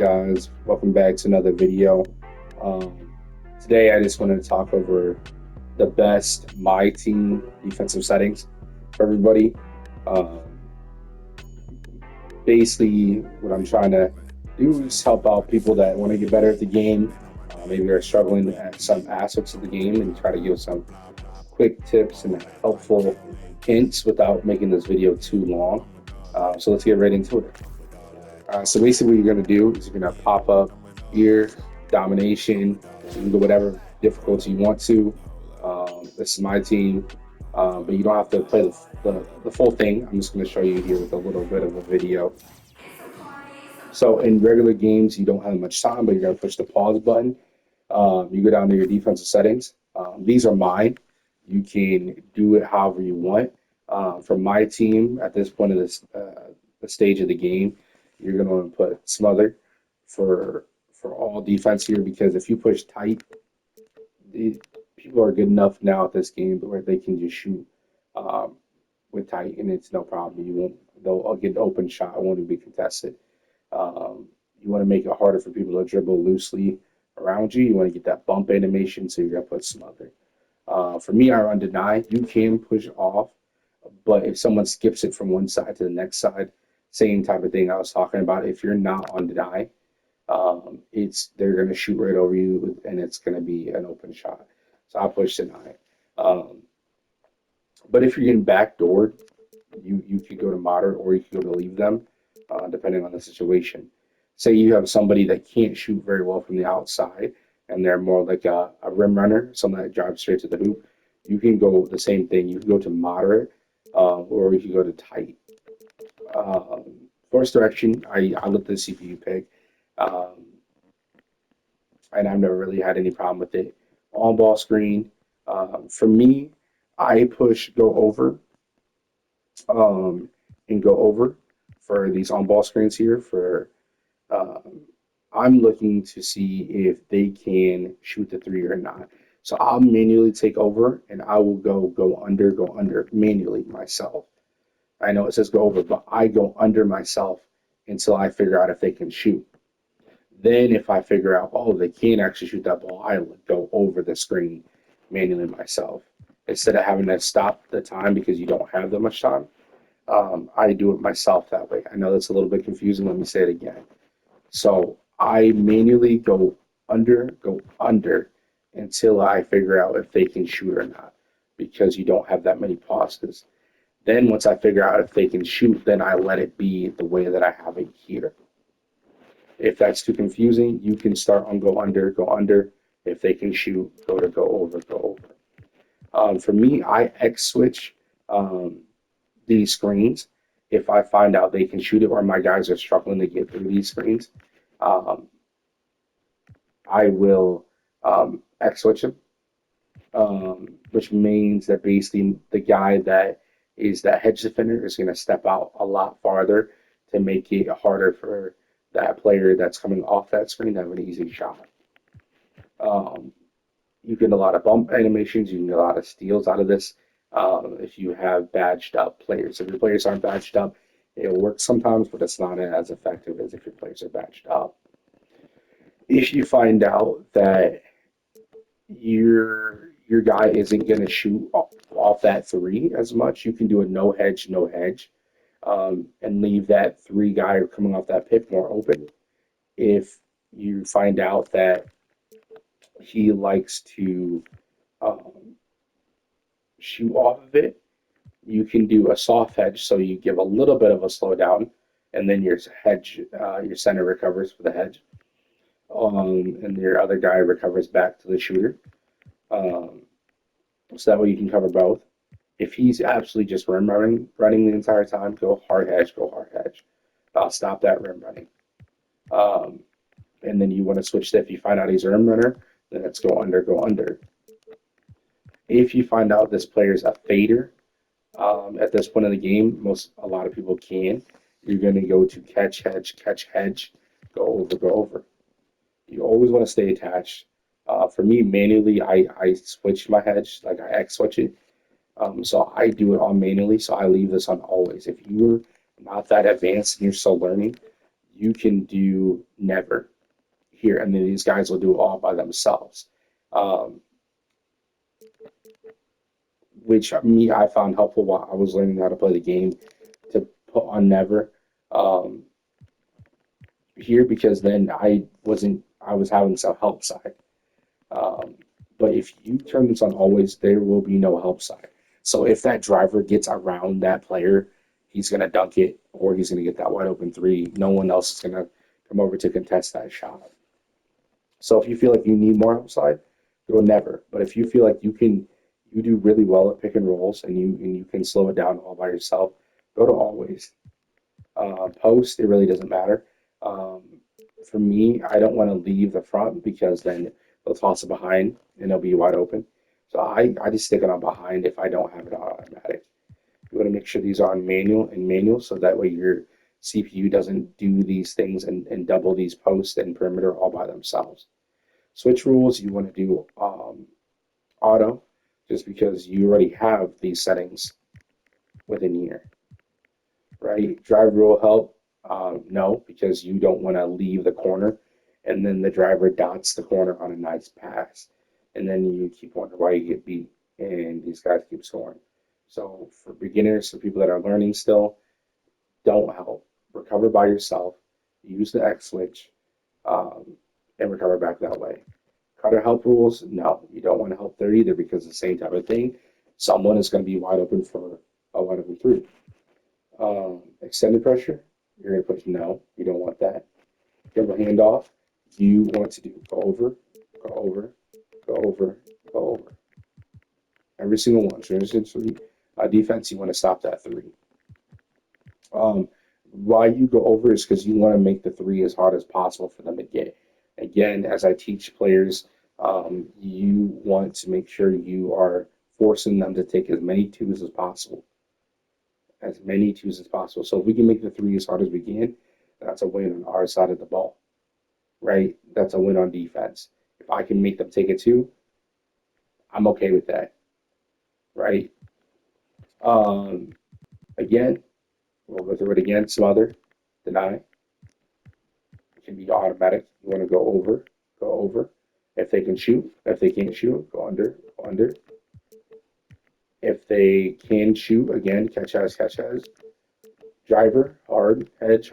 Guys, welcome back to another video. Um, Today I just wanted to talk over the best my team defensive settings for everybody. Um, Basically, what I'm trying to do is help out people that want to get better at the game. Maybe are struggling at some aspects of the game and try to give some quick tips and helpful hints without making this video too long. So let's get right into it. So basically, what you're going to do is you're going to pop up your domination. You can go whatever difficulty you want to. This is my team, but you don't have to play the full thing. I'm just going to show you here with a little bit of a video. So in regular games, you don't have much time, but you're going to push the pause button. You go down to your defensive settings. These are mine. You can do it however you want. For my team, at this point of the stage of the game, you're going to put smother for all defense here because if you push tight, the, people are good enough now at this game where they can just shoot um, with tight and it's no problem. You won't they'll get an open shot. It won't be contested. You want to make it harder for people to dribble loosely around you. You want to get that bump animation, so you're gonna put smother. For me, I run deny. You can push off, but if someone skips it from one side to the next side, same type of thing I was talking about. If you're not on deny, it's they're gonna shoot right over you, and it's gonna be an open shot. So I push deny. Um, but if you're getting backdoored, you could go to moderate or you could go to leave them, depending on the situation. Say you have somebody that can't shoot very well from the outside, and they're more like a rim runner, someone that drives straight to the hoop. You can go the same thing. You can go to moderate, or you can go to tight. Force direction, I let the CPU pick, um, and I've never really had any problem with it. On ball screen, for me, I push go over um, and go over for these on ball screens here. For um, I'm looking to see if they can shoot the three or not. So I'll manually take over and I will go under manually myself. I know it says go over, but I go under myself until I figure out if they can shoot. Then if I figure out, oh, they can actually shoot that ball, I will go over the screen manually myself. Instead of having to stop the time because you don't have that much time, I do it myself that way. I know that's a little bit confusing. Let me say it again. So I manually go under until I figure out if they can shoot or not, because you don't have that many pauses. Then once I figure out if they can shoot, then I let it be the way that I have it here. If that's too confusing, you can start on go under, go under. If they can shoot, go to go over, go over. For me, I X switch um, these screens if I find out they can shoot it or my guys are struggling to get through these screens. Um, I will X switch them, which means that basically the guy that is that hedge defender is going to step out a lot farther to make it harder for that player that's coming off that screen to have an easy shot. Um, you get a lot of bump animations, you can get a lot of steals out of this if you have badged up players. If your players aren't badged up, it'll work sometimes, but it's not as effective as if your players are badged up. If you find out that your guy isn't going to shoot off that three as much, you can do a no hedge, no hedge, and leave that three guy coming off that pick more open. If you find out that he likes to um, shoot off of it, you can do a soft hedge, so you give a little bit of a slowdown, and then your hedge, your center recovers for the hedge, and your other guy recovers back to the shooter. Um, so that way you can cover both. If he's absolutely just rim running the entire time, go hard hedge, go hard hedge. Stop that rim running. Um, and then you want to switch that. If you find out he's a rim runner, then let's go under, go under. If you find out this player's a fader, at this point in the game, a lot of people can. You're going to go to catch hedge, go over, go over. You always want to stay attached. For me, manually, I switch my hedge, like I X switch it. So I do it all manually. So I leave this on always. If you're not that advanced and you're still learning, you can do never here, and then these guys will do it all by themselves. Um, which me I found helpful while I was learning how to play the game to put on never um, here because then I was having some help side. Um, but if you turn this on always, there will be no help side. So if that driver gets around that player, he's gonna dunk it or he's gonna get that wide open three. No one else is gonna come over to contest that shot. So if you feel like you need more help side, go never. But if you feel like you do really well at pick and rolls and you can slow it down all by yourself, go to always. Post, it really doesn't matter. Um, for me, I don't want to leave the front because then they'll toss it behind and it'll be wide open. So I just stick it on behind if I don't have it on automatic. You want to make sure these are on manual so that way your CPU doesn't do these things and double these posts and perimeter all by themselves. Switch rules, you want to do auto just because you already have these settings within here, right? Drive rule help, no, because you don't want to leave the corner and then the driver dots the corner on a nice pass. And then you keep wondering why you get beat and these guys keep scoring. So for beginners, for people that are learning still, don't help. Recover by yourself. Use the X switch um, and recover back that way. Cutter help rules, no, you don't want to help there either because the same type of thing. Someone is going to be wide open for a wide open three. Extended pressure, you're going to push no, you don't want that. Dribble handoff, you want to do go over, go over, go over, go over. Every single one. So defense, you want to stop that three. Why you go over is because you want to make the three as hard as possible for them to get. Again, as I teach players, you want to make sure you are forcing them to take as many twos as possible. As many twos as possible. So if we can make the three as hard as we can, that's a win on our side of the ball, right? That's a win on defense. If I can make them take a two, I'm okay with that, right? Again, we'll go through it again. Smother, deny. It can be automatic. You want to go over, go over. If they can shoot, if they can't shoot, go under, go under. If they can shoot, again, catch as, catch as. Driver, hard hedge.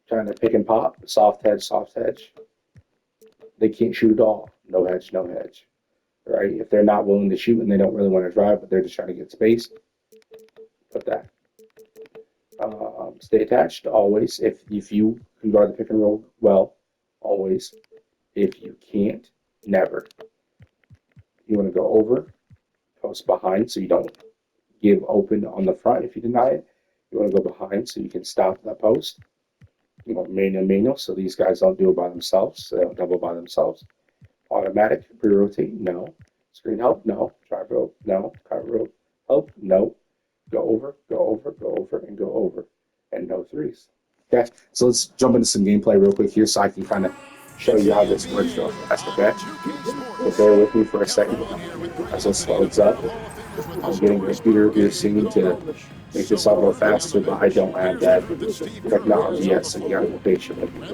Trying to pick and pop, soft hedge, soft hedge. They can't shoot at all. No hedge, no hedge. Right? If they're not willing to shoot and they don't really want to drive, but they're just trying to get space, put that. Stay attached always. If you can guard the pick and roll well, always. If you can't, never. You want to go over, post behind so you don't give open on the front if you deny it. You want to go behind so you can stop that post. You want manual, so these guys don't do it by themselves, so they don't double by themselves. Automatic, pre-rotate, no. Screen help, no. Drive rope, no. Cut rope, help, no. Go over, go over, go over, and go over. And no threes. Okay, so let's jump into some gameplay real quick here so I can kind of show you how this works real fast, okay? So bear with me for a second as this loads up. I'm getting the computer here soon to make this all go faster, but I don't have that technology yet, so you gotta be patient with me.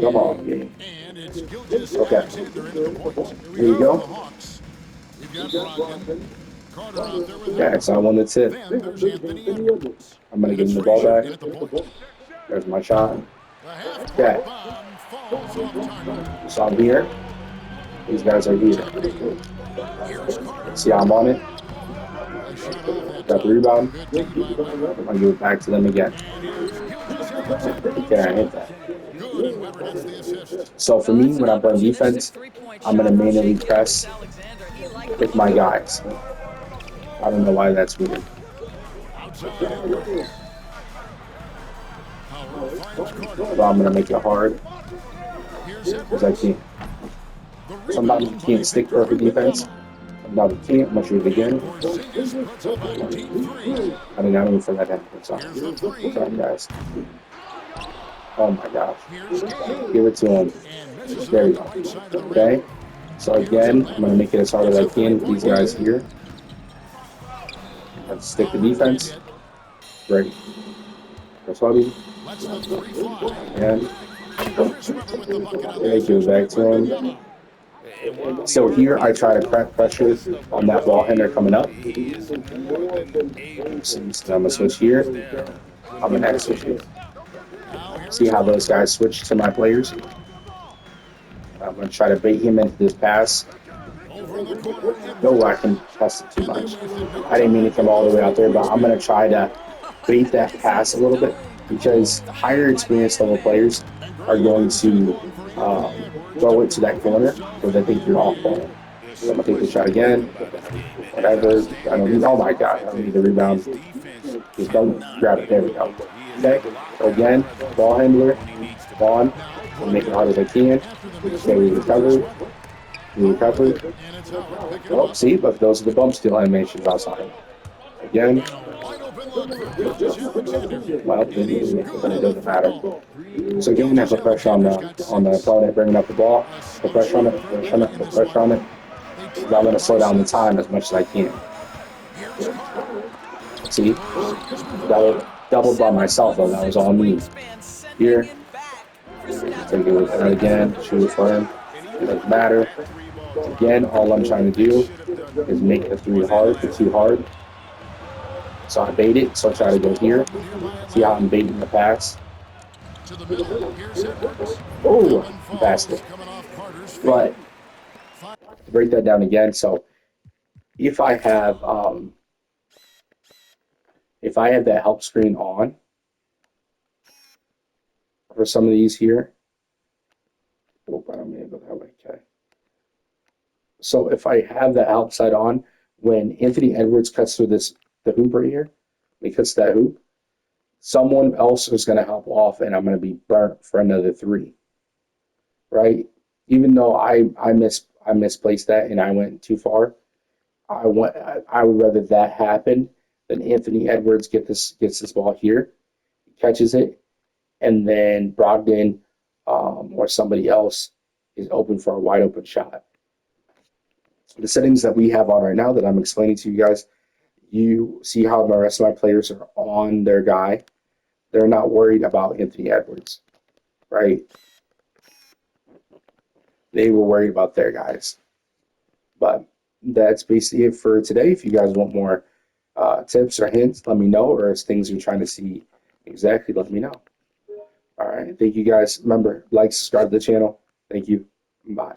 Come on, game. Okay. Here you go. Okay, so I won the tip. I'm gonna give him the ball back. There's my shot. Okay. So I'm here. These guys are here. See how I'm on it? Got the rebound. I'm gonna give it back to them again. Okay, I hit that. So for me, when I'm playing defense, I'm gonna manually press with my guys. I don't know why that's weird. So I'm gonna make it hard because I can't. Sometimes you can't stick perfect defense. Sometimes you can't. I'm gonna shoot it again. I did not even for that to happen. Sorry, guys. Oh my gosh. Give it to him. There we go. Okay. So again, I'm gonna make it as hard as I can with these guys here. Let's stick the defense. Great. Chris Webby. Let's the three fly. And Chris Webber with the bucket on they this. give Here's it back Big to Red him. Yellow. And while the So here I argument try to may crack pressure last of on one that ball handler game, coming up. he is more than able So I'm to gonna knock switch here. things down when I'm gonna given a X switch here. chance. Now here See is how those Webber. guys switch to my players. I'm gonna try to bait him into this pass. Over in the corner, No, Edwards. I can test it too And they much. waste it. No I didn't mean to time. come It all the goes way for out the there, point but I'm gonna spread. try to bait that pass a little bit because higher experience level players And are Greg going Hardy to going for Anthony Edwards to throw it to bring that up corner himself where they and think you're off Anthony ball. There's So I'm so gonna take the much to shot love again. about his game. As Whatever. I outstanding don't as need. Oh his my god! I offense don't need the is, his rebound. defense Just don't cannot grab be it. There we go. overlooked. He is a Okay. So lockdown again, presence ball handler, when he needs to be. on. now And draw make it hard as I carry can. after the miss Okay, we free from Chris recovered. Webber. We Howard with recovered. it, and it's Howard picking him Oh, up. see, but those are the bump steal animations outside. Again, And a wide open look for Gilgis Alexander. well, And he's but good it enough doesn't for the matter. call. So again, I Gilgis put pressure on Alexander's the got on the 6. opponent, bringing up the ball. A Put slow pressure on start it. for Pressure on Atlanta it. in Put this pressure one. on it. They Because I'm going trail to by slow down the 6. time as much as I can. Here's Carter. See, Overseas with the double block. doubled by myself though. That was all me. Here, take it with that again. Shoot it for him. And It even doesn't with a matter. tight 3-ball game, Again, all I'm trying to what they do should have done is more make the three was hard, the analyze two the hard. play. So I bait it. So I try to go Fastball here. movement here by See how Atlanta. I'm baiting the pass. To the middle. Here's Edwards. That Oh, one passed falls it. coming off Carter's feet. But to break that down again. So if I have that help screen on for some of these here, oh, I don't mean to go that way. Okay. So if I have that help side on, when Anthony Edwards cuts through the hoop right here, he cuts that hoop, someone else is going to help off, and I'm going to be burnt for another three, right? Even though I misplaced that and I went too far, I would rather that happen than Anthony Edwards gets this ball here, catches it, and then Brogdon or somebody else is open for a wide open shot. The settings that we have on right now that I'm explaining to you guys, you see how the rest of my players are on their guy. They're not worried about Anthony Edwards, right? They were worried about their guys. But that's basically it for today. If you guys want more tips or hints, let me know. Or if things you're trying to see exactly, let me know. All right. Thank you guys. Remember, like, subscribe to the channel. Thank you. Bye.